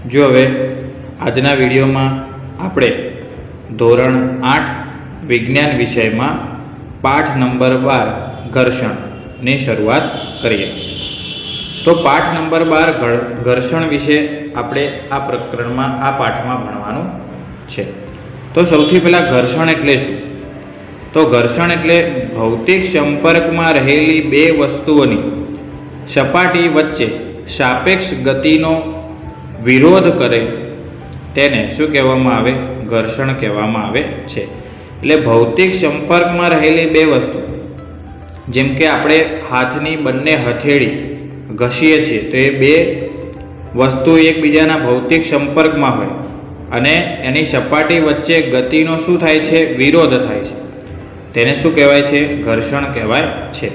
जो हवे आजना विडियो में आपणे धोरण 8 विज्ञान विषय में पाठ नंबर 12 घर्षण ने शुरुआत करिए। तो पाठ नंबर 12 घर्षण विषय आपणे आ प्रकरण में आ पाठ में भणवानुं छे। तो सौथी पहला घर्षण एटले शुं? तो घर्षण एटले भौतिक संपर्क में रहेली बे वस्तुओनी सपाटी वच्चे सापेक्ष गतिनो विरोध करे तेने शुं कहेवामां आवे? घर्षण कहेवामां आवे छे। एटले भौतिक संपर्क में रहेली बे वस्तु, जेम के आपणे हाथनी बंने हथेળી घसीए छीए तो ए बे वस्तु एकबीजाना भौतिक संपर्क में होय अने एनी सपाटी वच्चे गतिनो शुं थाय छे? विरोध थाय छे। तेने शुं कहेवाय छे? घर्षण कहेवाय छे।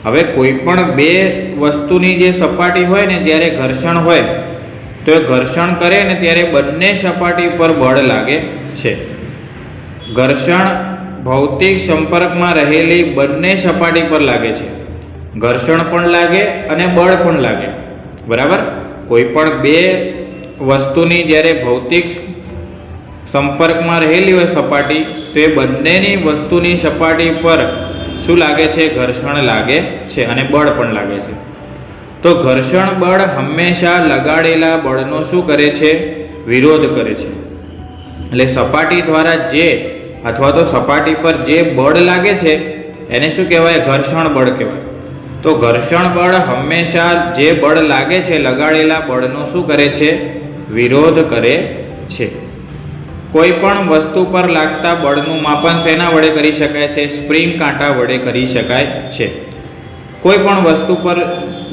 हवे कोईपण बे वस्तुनी जे सपाटी होय ने ज्यारे घर्षण होय तो घर्षण करे ने त्यारे बंने सपाटी पर बळ लागे छे। घर्षण भौतिक संपर्क में रहेली बंने सपाटी पर लागे छे। घर्षण पण लागे अने बळ पण लागे, बराबर। कोईपण बे वस्तुनी ज्यारे भौतिक संपर्क में रहेली होय सपाटी तो ए बंनेनी वस्तुनी सपाटी पर शुं लागे छे? घर्षण लागे छे अने बळ पण लागे छे। तो घर्षण बळ हमेशा लगाड़ेला बळनो शुं करे छे? विरोध करे छे। એટલે સપાટી द्वारा जे अथवा तो सपाटी पर जे बळ लागे छे एने शुं कहेवाय? घर्षण बळ कहेवाय। तो घर्षण बळ हमेशा जे बळ लागे छे लगाड़ेला बळनो शुं करे छे? विरोध करे छे। कोईपण वस्तु पर लागता बळनुं मापन शेना वडे करी शकाय छे? स्प्रिंग कांटा वडे करी शकाय छे। कोईपण वस्तु पर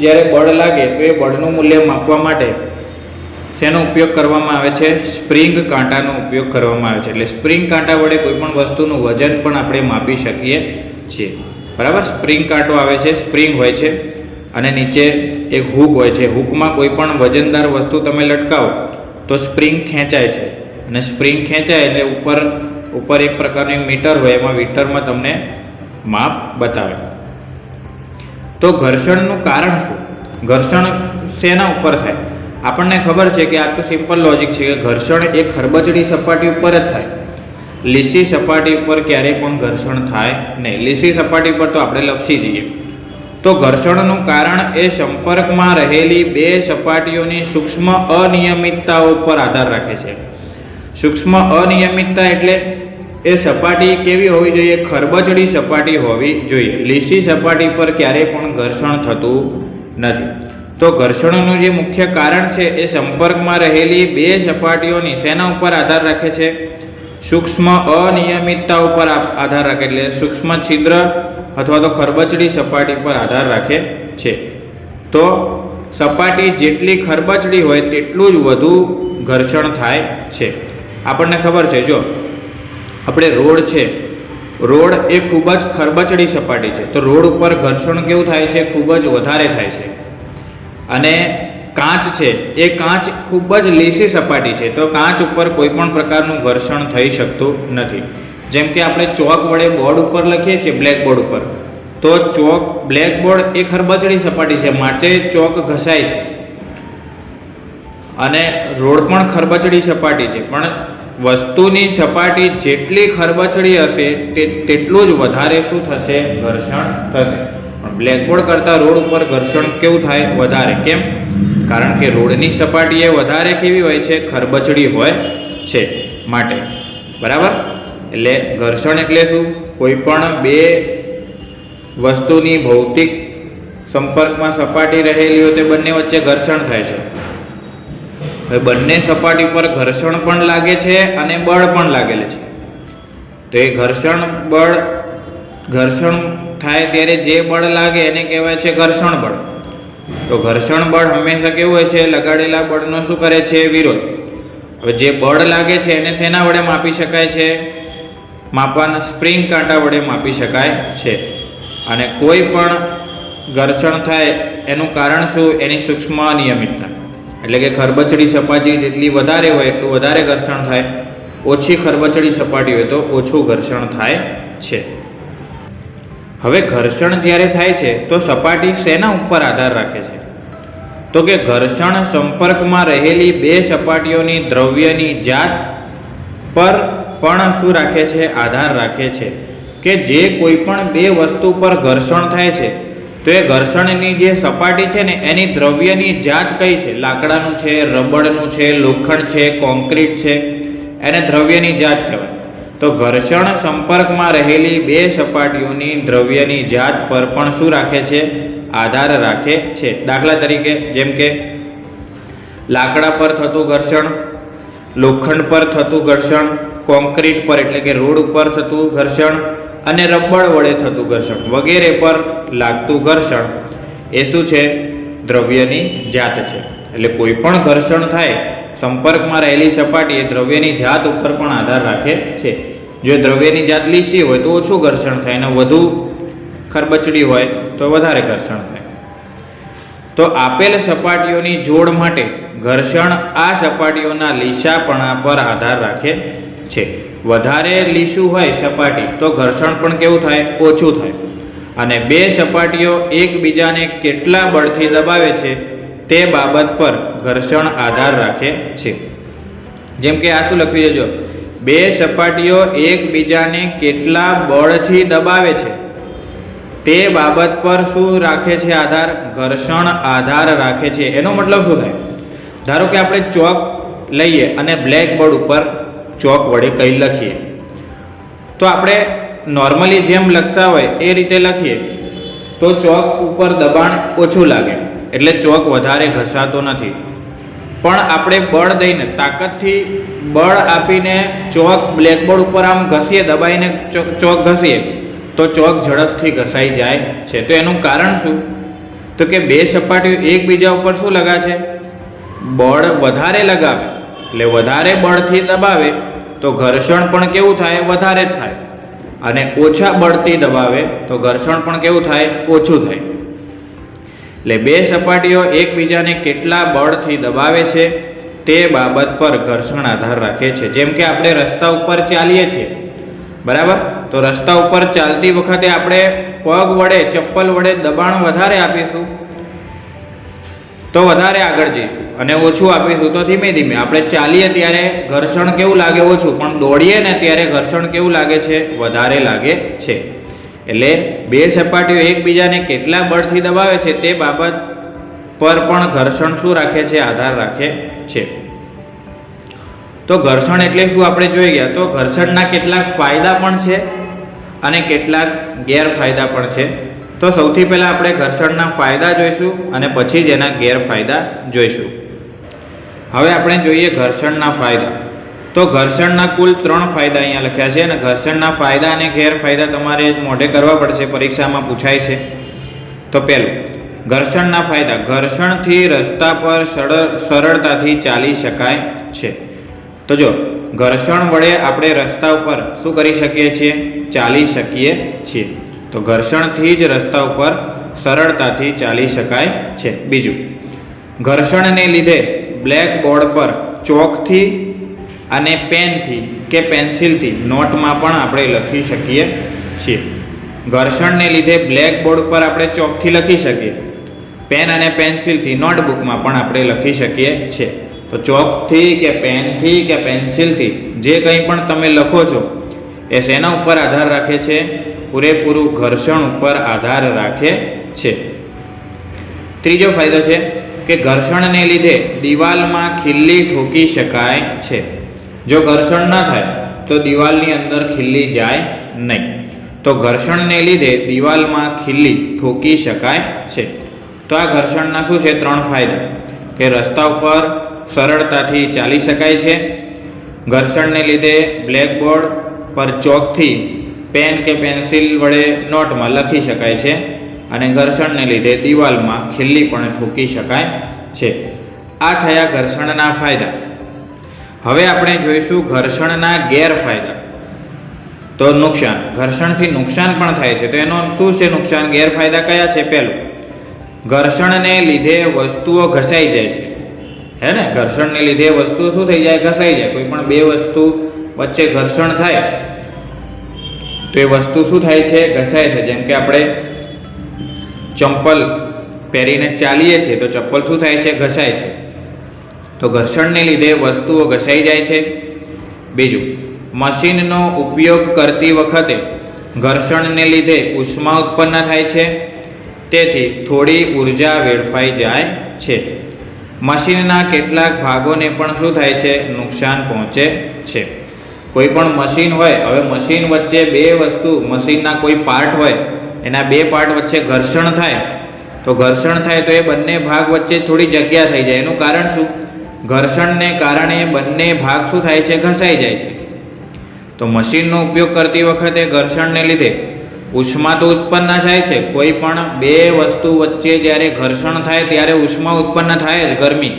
ज्यारे बळ लागे तो ए बळनुं मूल्य मापवा माटे शेनो उपयोग करवामां आवे छे? स्प्रिंग कांटानो उपयोग करवामां आवे छे। એટલે स्प्रिंग कांटा वडे कोईपण वस्तुनुं वजन पण आपणे मापी शकीए छीए, बराबर। स्प्रिंग कांटो आवे छे, स्प्रिंग होय छे अने नीचे एक हुक होय छे। हुकमां कोईपण वजनदार वस्तु तमे लटकावो तो स्प्रिंग खेंचाय छे અને સ્પ્રિંગ ખેંચાય એટલે ઉપર એક પ્રકારનું મીટર હોય, એમાં મીટરમાં તમને માપ બતાવે। તો ઘર્ષણનું કારણ શું? ઘર્ષણ શેના ઉપર થાય? આપણને ખબર છે કે આ તો સિમ્પલ લોજિક છે કે ઘર્ષણ એક ખરબચડી સપાટી ઉપર જ થાય। લીસી સપાટી ઉપર ક્યારેય પણ ઘર્ષણ થાય નહીં। લીસી સપાટી પર તો આપણે લપસી જઈએ। તો ઘર્ષણનું કારણ એ સંપર્કમાં રહેલી બે સપાટીઓની સૂક્ષ્મ અનિયમિતતાઓ પર આધાર રાખે છે। सूक्ष्म अनियमितता एटले ए सपाटी केवी होवी जोईए? खरबचड़ी सपाटी होवी जोईए। लीसी सपाटी पर क्यारेय पण घर्षण थतुं नथी। तो घर्षणनुं जे मुख्य कारण छे ए संपर्कमां रहेली बे सपाटीओनी शेना उपर आधार राखे छे? सूक्ष्म अनियमितता उपर आधार राखे, एटले सूक्ष्म छिद्र अथवा तो खरबचड़ी सपाटी पर आधार राखे छे। तो सपाटी जेटली खरबचड़ी होय तेटલું જ વધુ घर्षण थाय छे। આપણને ખબર છે, જો આપણે રોડ છે, રોડ એ ખૂબ જ ખરબચડી સપાટી છે તો રોડ ઉપર ઘર્ષણ કેવું થાય છે? ખૂબ જ વધારે થાય છે। અને કાચ છે, એ કાચ ખૂબ જ લીસી સપાટી છે તો કાચ ઉપર કોઈ પણ પ્રકારનું ઘર્ષણ થઈ શકતું નથી। જેમ કે આપણે ચોક વડે બોર્ડ ઉપર લખીએ છીએ, બ્લેકબોર્ડ ઉપર, તો ચોક બ્લેકબોર્ડ એ ખરબચડી સપાટી છે માટે ચોક ઘસાય છે અને રોડ પણ ખરબચડી સપાટી છે, પણ વસ્તુની સપાટી જેટલી ખરબચડી હશે તેટલું જ વધારે શું થશે? ઘર્ષણ થશે। પણ બ્લેકબોર્ડ કરતાં રોડ ઉપર ઘર્ષણ કેવું થાય? વધારે। કેમ? કારણ કે રોડની સપાટી એ વધારે કેવી હોય છે? ખરબચડી હોય છે માટે, બરાબર। એટલે ઘર્ષણ એટલે શું? કોઈપણ બે વસ્તુની ભૌતિક સંપર્કમાં સપાટી રહેલી હોય તે બંને વચ્ચે ઘર્ષણ થાય છે। बंने सपाटी पर घर्षण पण लागे छे अने बळ पण लागेल छे। तो ये घर्षण बळ, घर्षण थाय त्यारे जे बळ लागे एने कहेवाय छे घर्षण बळ। तो घर्षण बळ हमेशा केवुं होय छे? लगाड़ेला बळनो शुं करे छे? विरोध। हवे जे बळ लागे छे एने शेना वडे मापी शकाय छे? मापन स्प्रिंग कांटा वडे मापी शकाय छे। अने कोई पण घर्षण थाय एनुं कारण शुं? एनी सूक्ष्म अनियमितता। એટલે કે ખરબચડી સપાટી જેટલી વધારે હોય એટલું વધારે ઘર્ષણ થાય, ઓછી ખરબચડી સપાટી હોય તો ઓછું ઘર્ષણ થાય છે। હવે ઘર્ષણ જ્યારે થાય છે તો સપાટી શેના ઉપર આધાર રાખે છે? તો કે ઘર્ષણ સંપર્કમાં રહેલી બે સપાટીઓની દ્રવ્યની જાત પર પણ શું રાખે છે? આધાર રાખે છે. કે જે કોઈ પણ બે વસ્તુ પર ઘર્ષણ થાય છે તો એ ઘર્ષણની જે સપાટી છે ને એની દ્રવ્યની જાત કઈ છે? લાકડાનું છે, રબરનું છે, લોખંડ છે, કોન્ક્રીટ છે, એને દ્રવ્યની જાત કહેવાય. તો ઘર્ષણ સંપર્કમાં રહેલી બે સપાટીઓની દ્રવ્યની જાત પર પણ શું રાખે છે? આધાર રાખે છે. દાખલા તરીકે જેમ કે લાકડા પર થતું ઘર્ષણ, લોખંડ પર થતું ઘર્ષણ, કોન્ક્રીટ પર એટલે કે રોડ ઉપર થતું ઘર્ષણ અને રબર વડે થતું ઘર્ષણ વગેરે પર લાગતું ઘર્ષણ એ શું છે? દ્રવ્યની જાત છે. એટલે કોઈ પણ ઘર્ષણ થાય સંપર્કમાં રહેલી સપાટી એ દ્રવ્યની જાત ઉપર પણ આધાર રાખે છે. જો દ્રવ્યની જાત લીસી હોય તો ઓછું ઘર્ષણ થાય અને વધુ ખરબચડી હોય તો વધારે ઘર્ષણ થાય. તો આપેલ સપાટીઓની જોડ માટે ઘર્ષણ આ સપાટીઓના લીસાપણા પર આધાર રાખે છે. વધારે લીસું હોય સપાટી તો ઘર્ષણ પણ કેવું થાય? ઓછું થાય. અને બે સપાટીઓ એકબીજાને કેટલા બળથી દબાવે છે તે બાબત પર ઘર્ષણ આધાર રાખે છે. જેમ કે આ શું લખી દેજો? બે સપાટીઓ એકબીજાને કેટલા બળથી દબાવે છે તે બાબત પર શું રાખે છે આધાર? ઘર્ષણ આધાર રાખે છે. એનો મતલબ શું થાય? ધારો કે આપણે ચોક લઈએ અને બ્લેકબોર્ડ ઉપર ચોક વડે કંઈ લખીએ તો આપણે નોર્મલી જેમ લખતા હોય એ રીતે લખીએ તો ચોક ઉપર દબાણ ઓછું લાગે એટલે ચોક વધારે ઘસાતો નથી. પણ આપણે બળ દઈને તાકાતથી બળ આપીને ચોક બ્લેકબોર્ડ ઉપર આમ ઘસીએ, દબાઈને ચોક ઘસીએ તો ચોક ઝડપથી ઘસાઈ જાય છે. તો એનું કારણ શું? તો કે બે સપાટીઓ એકબીજા ઉપર શું લગાવે? બળ વધારે લગાવે. એટલે વધારે બળથી દબાવે તો ઘર્ષણ પણ કેવું થાય? વધારે જ થાય. અને ઓછા બળથી દબાવે તો ઘર્ષણ પણ કેવું થાય? ઓછું થાય. એટલે બે સપાટીઓ એકબીજાને કેટલા બળથી દબાવે છે તે બાબત પર ઘર્ષણ આધાર રાખે છે. જેમ કે આપણે રસ્તા ઉપર ચાલીએ છીએ, બરાબર? તો રસ્તા ઉપર ચાલતી વખતે આપણે પગ વડે, ચપ્પલ વડે દબાણ વધારે આપીશું તો વધારે આગળ જઈશું અને ઓછું આપીશું તો ધીમે ધીમે. આપણે ચાલીએ ત્યારે ઘર્ષણ કેવું લાગે? ઓછું. પણ દોડીએ ને ત્યારે ઘર્ષણ કેવું લાગે છે? વધારે લાગે છે. એટલે બે સપાટીઓ એકબીજાને કેટલા બળથી દબાવે છે તે બાબત પર પણ ઘર્ષણ શું રાખે છે? આધાર રાખે છે. તો ઘર્ષણ એટલે શું આપણે જોઈ ગયા. તો ઘર્ષણના કેટલાક ફાયદા પણ છે અને કેટલાક ગેરફાયદા પણ છે. તો સૌથી પહેલાં આપણે ઘર્ષણના ફાયદા જોઈશું અને પછી જ એના ગેરફાયદા જોઈશું. હવે આપણે જોઈએ ઘર્ષણના ફાયદા. તો ઘર્ષણના કુલ 3 ફાયદા અહીંયા લખ્યા છે અને ઘર્ષણના ફાયદા અને ગેરફાયદા તમારે મોઢે કરવા પડશે, પરીક્ષામાં પૂછાય છે. તો પહેલું, ઘર્ષણના ફાયદા. ઘર્ષણથી રસ્તા પર સરળતાથી ચાલી શકાય છે. તો જો ઘર્ષણ વડે આપણે રસ્તા ઉપર શું કરી શકીએ છીએ? ચાલી શકીએ છીએ. તો ઘર્ષણથી જ રસ્તા ઉપર સરળતાથી ચાલી શકાય છે. બીજું, ઘર્ષણને લીધે બ્લેકબોર્ડ પર ચોકથી અને પેનથી કે પેન્સિલથી નોટમાં પણ આપણે લખી શકીએ છીએ. ઘર્ષણને લીધે બ્લેકબોર્ડ પર આપણે ચોકથી લખી શકીએ, પેન અને પેન્સિલથી નોટબુકમાં પણ આપણે લખી શકીએ છીએ. તો ચોકથી કે પેનથી કે પેન્સિલથી જે કંઈ પણ તમે લખો છો એ શેના ઉપર આધાર રાખે છે? પૂરેપૂરું ઘર્ષણ ઉપર આધાર રાખે છે. ત્રીજો ફાયદો છે કે ઘર્ષણને લીધે દિવાલમાં ખીલ્લી ઠોકી શકાય છે. જો ઘર્ષણ ન થાય તો દિવાલની અંદર ખીલ્લી જાય નહીં. તો ઘર્ષણને લીધે દિવાલમાં ખીલ્લી ઠોકી શકાય છે. તો આ ઘર્ષણના શું છે? 3 ફાયદા. કે રસ્તા ઉપર સરળતાથી ચાલી શકાય છે, ઘર્ષણને લીધે બ્લેકબોર્ડ પર ચોકથી પેન કે પેન્સિલ વડે નોટમાં લખી શકાય છે અને ઘર્ષણને લીધે દિવાલમાં ખીલ્લી પણ ઠોકી શકાય છે. આ થયા ઘર્ષણના ફાયદા. હવે આપણે જોઈશું ઘર્ષણના ગેરફાયદા. તો નુકસાન. ઘર્ષણથી નુકસાન પણ થાય છે. તો એનો શું છે નુકસાન? ગેરફાયદા કયા છે? પહેલું, ઘર્ષણને લીધે વસ્તુઓ ઘસાઈ જાય છે. હે ને? ઘર્ષણને લીધે વસ્તુઓ શું થઈ જાય? ઘસાઈ જાય. કોઈ પણ બે વસ્તુ વચ્ચે ઘર્ષણ થાય તો એ વસ્તુ શું થાય છે? ઘસાય છે. જેમ કે આપણે ચંપલ પહેરીને ચાલીએ છીએ તો ચપ્પલ શું થાય છે? ઘસાય છે. તો ઘર્ષણને લીધે વસ્તુઓ ઘસાઈ જાય છે. બીજું, મશીનનો ઉપયોગ કરતી વખતે ઘર્ષણને લીધે ઉષ્મા ઉત્પન્ન થાય છે, તેથી થોડી ઉર્જા વેડફાઈ જાય છે. મશીનના કેટલાક ભાગોને પણ શું થાય છે? નુકસાન પહોંચે છે. કોઈ પણ મશીન હોય, હવે મશીન વચ્ચે બે વસ્તુ, મશીનના કોઈ પાર્ટ હોય, એના બે પાર્ટ વચ્ચે ઘર્ષણ થાય, તો ઘર્ષણ થાય તો એ બંને ભાગ વચ્ચે થોડી જગ્યા થઈ જાય. એનું કારણ શું? ઘર્ષણને કારણે બંને ભાગ શું થાય છે? ઘસાઈ જાય છે. તો મશીનનો ઉપયોગ કરતી વખતે ઘર્ષણને લીધે ઉષ્મા તો ઉત્પન્ન થાય છે. કોઈ પણ બે વસ્તુ વચ્ચે જ્યારે ઘર્ષણ થાય ત્યારે ઉષ્મા ઉત્પન્ન થાય જ, ગરમી.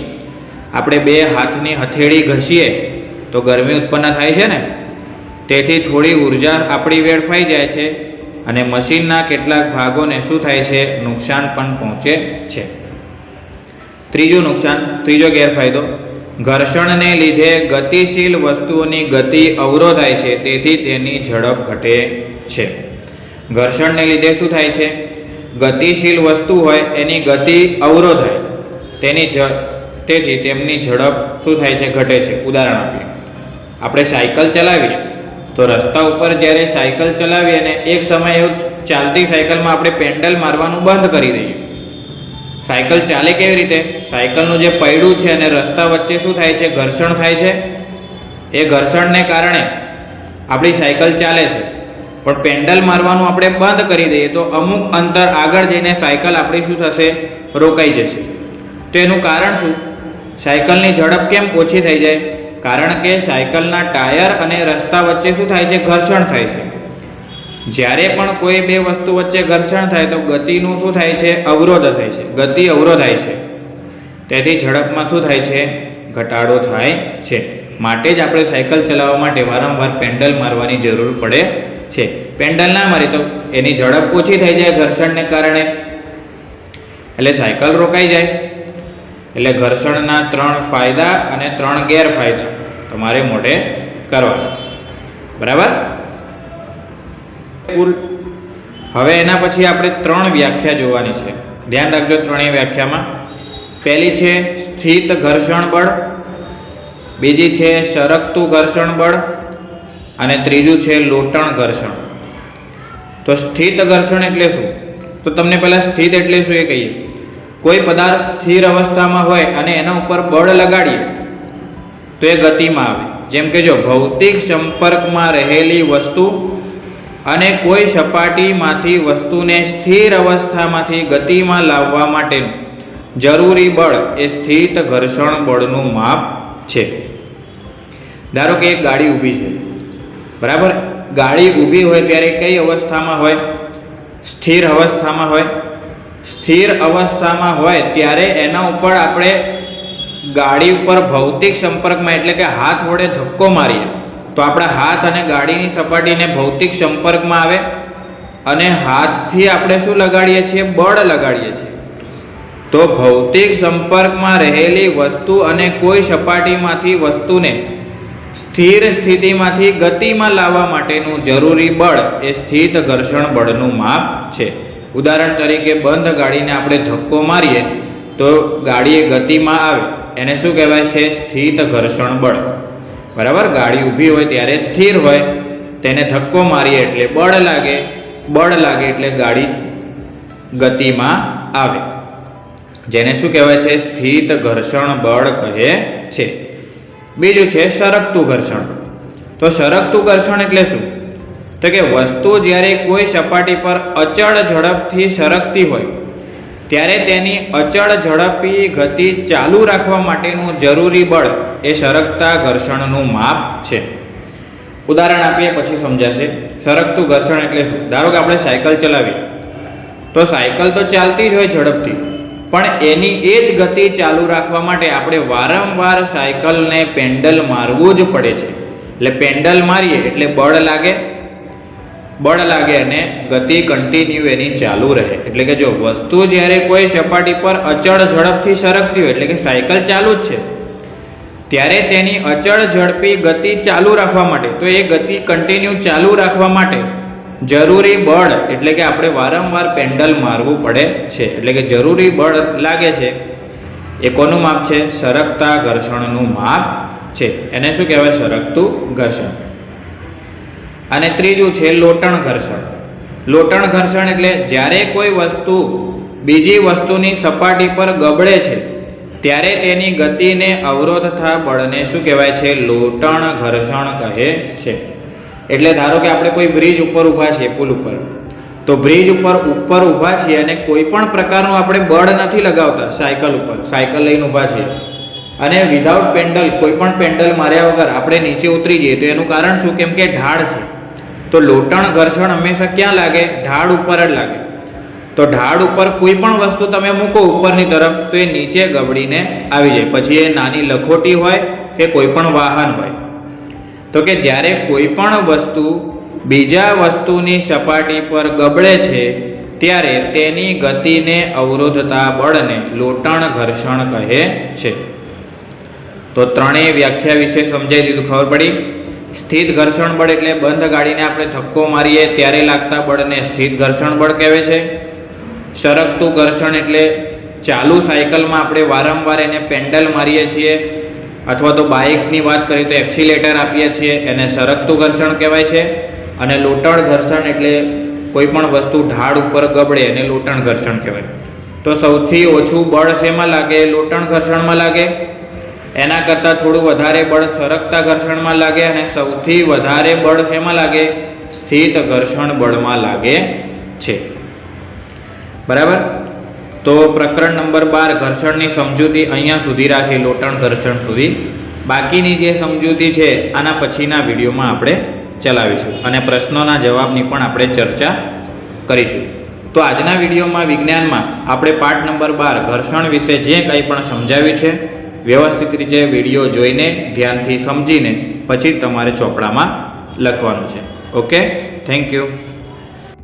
આપણે બે હાથની હથેળી ઘસીએ તો ગરમી ઉત્પન્ન થાય છે ને. તેથી થોડી ઉર્જા આપણી વેડફાઈ જાય છે અને મશીનના કેટલાક ભાગોને શું થાય છે? નુકસાન પણ પહોંચે છે. ત્રીજું નુકસાન, ત્રીજો ગેરફાયદો, ઘર્ષણને લીધે ગતિશીલ વસ્તુઓની ગતિ અવરોધાય છે, તેથી તેની ઝડપ ઘટે છે. ઘર્ષણને લીધે શું થાય છે? ગતિશીલ વસ્તુ હોય એની ગતિ અવરોધાય, તેથી તેમની ઝડપ શું થાય છે? ઘટે છે. ઉદાહરણ આપીએ. આપણે સાયકલ ચલાવીએ તો રસ્તા ઉપર જ્યારે સાયકલ ચલાવીએ અને એક સમય એવું ચાલતી સાયકલમાં આપણે પેન્ડલ મારવાનું બંધ કરી દઈએ, સાયકલ ચાલે કેવી રીતે? સાયકલનું જે પૈડું છે અને રસ્તા વચ્ચે શું થાય છે? ઘર્ષણ થાય છે. એ ઘર્ષણને કારણે આપણી સાયકલ ચાલે છે, પણ પેન્ડલ મારવાનું આપણે બંધ કરી દઈએ તો અમુક અંતર આગળ જઈને સાયકલ આપણી શું થશે? રોકાઈ જશે. તો એનું કારણ શું? સાયકલની ઝડપ કેમ ઓછી થઈ જાય? કારણ કે સાયકલના ટાયર અને રસ્તા વચ્ચે શું થાય છે? ઘર્ષણ થાય છે. જ્યારે પણ કોઈ બે વસ્તુ વચ્ચે ઘર્ષણ થાય તો ગતિનું શું થાય છે? અવરોધ થાય છે, ગતિ અવરોધાય છે. તેથી ઝડપમાં શું થાય છે? ઘટાડો થાય છે. માટે જ આપણે સાયકલ ચલાવવા માટે વારંવાર પેન્ડલ મારવાની જરૂર પડે છે. પેન્ડલ ના મારી તો એની ઝડપ ઓછી થઈ જાય ઘર્ષણને કારણે, એટલે સાયકલ રોકાઈ જાય. એટલે ઘર્ષણના 3 ફાયદા અને 3 ગેરફાયદા તમારે મોઢે કરવાના. બરાબર? હવે એના પછી આપણે 3 વ્યાખ્યા જોવાની છે. ધ્યાન રાખજો ત્રણેય વ્યાખ્યામાં. પહેલી છે સ્થિત ઘર્ષણ બળ, બીજી છે સરકતું ઘર્ષણ બળ અને ત્રીજું છે લોટણ ઘર્ષણ. તો સ્થિત ઘર્ષણ એટલે શું? તો તમને પહેલા સ્થિત એટલે શું એ કહીએ. કોઈ પદાર્થ સ્થિર અવસ્થામાં હોય અને એના ઉપર બળ લગાડીએ તો એ ગતિમાં આવે. જેમ કે જો ભૌતિક સંપર્કમાં રહેલી વસ્તુ અને કોઈ સપાટીમાંથી વસ્તુને સ્થિર અવસ્થામાંથી ગતિમાં લાવવા માટેનું જરૂરી બળ એ સ્થિત ઘર્ષણ બળનું માપ છે. ધારો કે એક ગાડી ઊભી છે, બરાબર? ગાડી ઊભી હોય ત્યારે કઈ અવસ્થામાં હોય? સ્થિર અવસ્થામાં હોય. સ્થિર અવસ્થામાં હોય ત્યારે એના ઉપર આપણે ગાડી ઉપર ભૌતિક સંપર્કમાં એટલે કે હાથ વડે ધક્કો મારીએ તો આપણા હાથ અને ગાડીની સપાટીને ભૌતિક સંપર્કમાં આવે અને હાથથી આપણે શું લગાડીએ છીએ? બળ લગાડીએ છીએ. તો ભૌતિક સંપર્કમાં રહેલી વસ્તુ અને કોઈ સપાટીમાંથી વસ્તુને સ્થિર સ્થિતિમાંથી ગતિમાં લાવવા માટેનું જરૂરી બળ એ સ્થિત ઘર્ષણ બળનું માપ છે. ઉદાહરણ તરીકે બંધ ગાડીને આપણે ધક્કો મારીએ તો ગાડી એ ગતિમાં આવે, એને શું કહેવાય છે? સ્થિત ઘર્ષણ બળ. બરાબર? ગાડી ઊભી હોય ત્યારે સ્થિર હોય, તેને ધક્કો મારીએ એટલે બળ લાગે, બળ લાગે એટલે ગાડી ગતિમાં આવે, જેને શું કહેવાય છે? સ્થિત ઘર્ષણ બળ કહે છે. બીજું છે સરકતું ઘર્ષણ. તો સરકતું ઘર્ષણ એટલે શું? તો કે વસ્તુ જ્યારે કોઈ સપાટી પર અચળ ઝડપથી સરકતી હોય ત્યારે તેની અચળ ઝડપી ગતિ ચાલુ રાખવા માટેનું જરૂરી બળ એ સરકતા ઘર્ષણનું માપ છે. ઉદાહરણ આપીએ પછી સમજાશે. સરકતું ઘર્ષણ એટલે શું? ધારો કે આપણે સાયકલ ચલાવીએ તો સાયકલ તો ચાલતી જ હોય ઝડપથી, પણ એની એ જ ગતિ ચાલુ રાખવા માટે આપણે વારંવાર સાયકલને પેન્ડલ મારવું જ પડે છે. એટલે પેન્ડલ મારીએ એટલે બળ લાગે અને ગતિ કન્ટિન્યુ એની ચાલુ રહે. એટલે કે જો વસ્તુ જ્યારે કોઈ સપાટી પર અચળ ઝડપથી સરકતી હોય એટલે કે સાયકલ ચાલુ જ છે ત્યારે તેની અચળ ઝડપી ગતિ ચાલુ રાખવા માટે, તો એ ગતિ કન્ટિન્યુ ચાલુ રાખવા માટે જરૂરી બળ એટલે કે આપણે વારંવાર પેન્ડલ મારવું પડે છે, એટલે કે જરૂરી બળ લાગે છે એ કોનું માપ છે? સરકતા ઘર્ષણનું માપ છે. એને શું કહેવાય? સરકતું ઘર્ષણ. અને ત્રીજું છે લોટણ ઘર્ષણ. લોટણ ઘર્ષણ એટલે જ્યારે કોઈ વસ્તુ બીજી વસ્તુની સપાટી પર ગબડે છે ત્યારે તેની ગતિને અવરોધતા બળને શું કહેવાય છે? લોટણ ઘર્ષણ કહે છે. એટલે ધારો કે આપણે કોઈ બ્રિજ ઉપર ઊભા છીએ, પુલ ઉપર, તો બ્રિજ ઉપર ઊભા છીએ અને કોઈ પણ પ્રકારનું આપણે બળ નથી લગાવતા, સાયકલ ઉપર સાયકલ લઈને ઊભા છીએ અને વિધાઉટ પેન્ડલ, કોઈ પણ પેન્ડલ માર્યા વગર આપણે નીચે ઉતરી જઈએ, તો એનું કારણ શું? કેમ કે ઢાળ છે. તો લોટણ ઘર્ષણ હંમેશા ક્યાં લાગે? ઢાળ ઉપર જ લાગે. તો ઢાળ ઉપર કોઈ પણ વસ્તુ તમે મૂકો ઉપરની તરફ તો એ નીચે ગબડીને આવી જાય, પછી એ નાની લખોટી હોય કે કોઈ પણ વાહન હોય. તો કે જ્યારે કોઈ પણ વસ્તુ બીજા વસ્તુની સપાટી પર ગબડે છે ત્યારે તેની ગતિને અવરોધતા બળને લોટણ ઘર્ષણ કહે છે. તો ત્રણેય વ્યાખ્યા વિશે સમજાવી દીધું, ખબર પડી. સ્થિત ઘર્ષણ બળ એટલે બંધ ગાડીને આપણે ધક્કો મારીએ ત્યારે લાગતા બળને સ્થિત ઘર્ષણ બળ કહેવાય છે. સરકતું ઘર્ષણ એટલે ચાલુ સાયકલમાં આપણે વારંવાર એને પેન્ડલ મારીએ છીએ, અથવા તો બાઇકની વાત કરીએ તો એક્સિલેટર આપીએ છીએ, એને સરકતું ઘર્ષણ કહેવાય છે. અને લોટણ ઘર્ષણ એટલે કોઈ પણ વસ્તુ ઢાળ ઉપર ગબડે એને લોટણ ઘર્ષણ કહેવાય. તો સૌથી ઓછું બળ શેમાં લાગે? લોટણ ઘર્ષણમાં લાગે. એના કરતાં થોડું વધારે બળ સરકતા ઘર્ષણમાં લાગે અને સૌથી વધારે બળ શેમાં લાગે? સ્થિત ઘર્ષણ બળમાં લાગે છે. બરાબર. તો પ્રકરણ નંબર 12 ઘર્ષણની સમજૂતી અહીંયા સુધી રાખી, લોટણ ઘર્ષણ સુધી. બાકીની જે સમજૂતી છે આના પછીના વિડીયોમાં આપણે ચલાવીશું અને પ્રશ્નોના જવાબની પણ આપણે ચર્ચા કરીશું. તો આજના વિડીયોમાં વિજ્ઞાનમાં આપણે પાઠ નંબર 12 ઘર્ષણ વિશે જે કંઈ પણ સમજાવ્યું છે વ્યવસ્થિત રીતે વિડીયો જોઈને ધ્યાનથી સમજીને પછી તમારે ચોપડામાં લખવાનું છે. Okay, thank you.